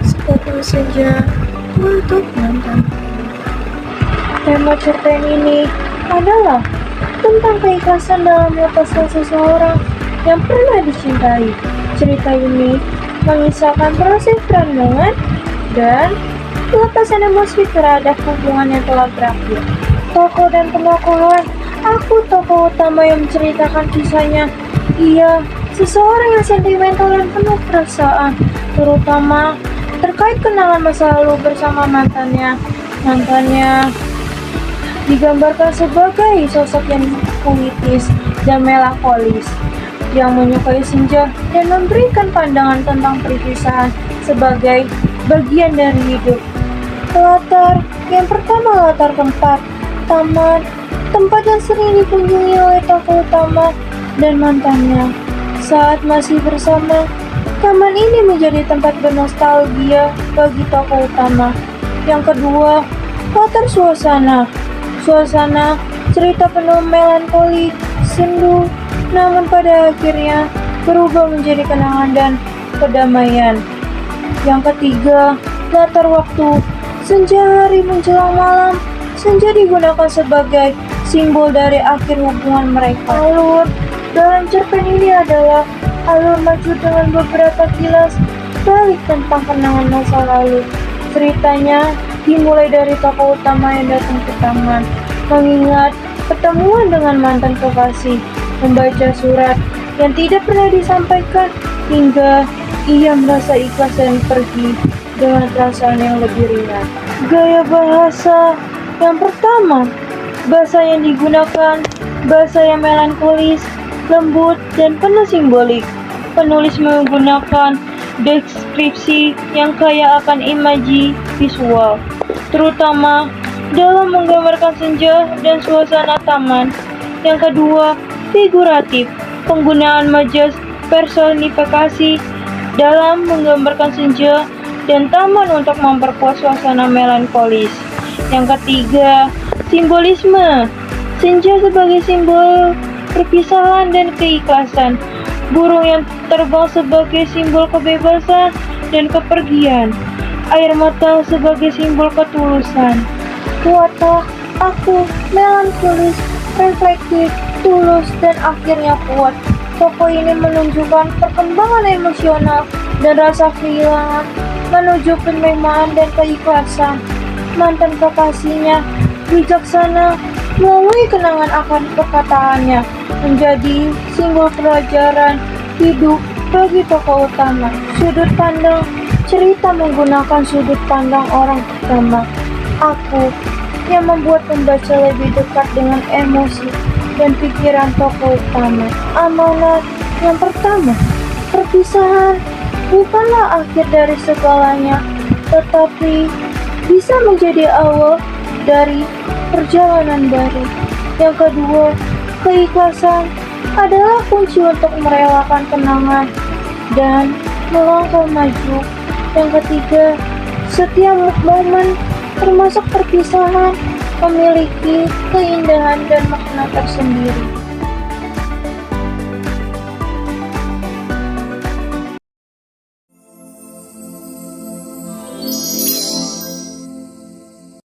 Sepotong senja untuk mantan. Tema cerpen ini adalah tentang keikhlasan dalam melepaskan seseorang yang pernah dicintai. Cerita ini mengisahkan proses perandungan dan pelepasan emosi terhadap hubungan yang telah berakhir. Tokoh dan penokohan, aku tokoh utama yang menceritakan kisahnya. Ia seseorang yang sentimental dan penuh perasaan, terutama terkait kenangan masa lalu bersama mantannya. Mantannya digambarkan sebagai sosok yang puitis dan melankolis, yang menyukai senja dan memberikan pandangan tentang perpisahan sebagai bagian dari hidup. Latar yang pertama, latar tempat, taman, tempat yang sering dikunjungi oleh tokoh utama dan mantannya. Saat masih bersama, taman ini menjadi tempat bernostalgia bagi tokoh utama. Yang kedua, latar suasana. Suasana cerita penuh melankoli, sendu, namun pada akhirnya berubah menjadi kenangan dan kedamaian. Yang ketiga, latar waktu. Senja hari menjelang malam, senja digunakan sebagai simbol dari akhir hubungan mereka. Alur dalam cerpen ini adalah alur maju dengan beberapa kilas balik tentang kenangan masa lalu. Ceritanya dimulai dari tokoh utama yang datang ke taman, mengingat pertemuan dengan mantan kekasih, membaca surat yang tidak pernah disampaikan, hingga ia merasa ikhlas dan pergi dengan perasaan yang lebih ringan. Gaya bahasa yang pertama, bahasa yang digunakan, bahasa yang melankolis, lembut, dan penuh simbolik. Penulis menggunakan deskripsi yang kaya akan imaji visual, terutama dalam menggambarkan senja dan suasana taman. Yang kedua, figuratif. Penggunaan majas personifikasi dalam menggambarkan senja dan taman untuk memperkuat suasana melankolis. Yang ketiga, simbolisme. Senja sebagai simbol perpisahan dan keikhlasan. Burung yang terbang sebagai simbol kebebasan dan kepergian. Air mata sebagai simbol ketulusan. Kuatkah aku, melankolis, reflektif, tulus, dan akhirnya kuat. Tokoh ini menunjukkan perkembangan emosional dan rasa kehilangan menuju penerimaan dan keikhlasan. Mantan kekasihnya bijaksana melalui kenangan akan perkataannya, menjadi simbol pelajaran hidup bagi tokoh utama. Sudut pandang cerita menggunakan sudut pandang orang pertama, aku, yang membuat pembaca lebih dekat dengan emosi dan pikiran tokoh utama. Amanat yang pertama, perpisahan bukanlah akhir dari segalanya, tetapi bisa menjadi awal dari perjalanan baru. Yang kedua, keikhlasan adalah kunci untuk merelakan kenangan dan melangkah maju. Yang ketiga, setiap momen termasuk perpisahan memiliki keindahan dan makna tersendiri.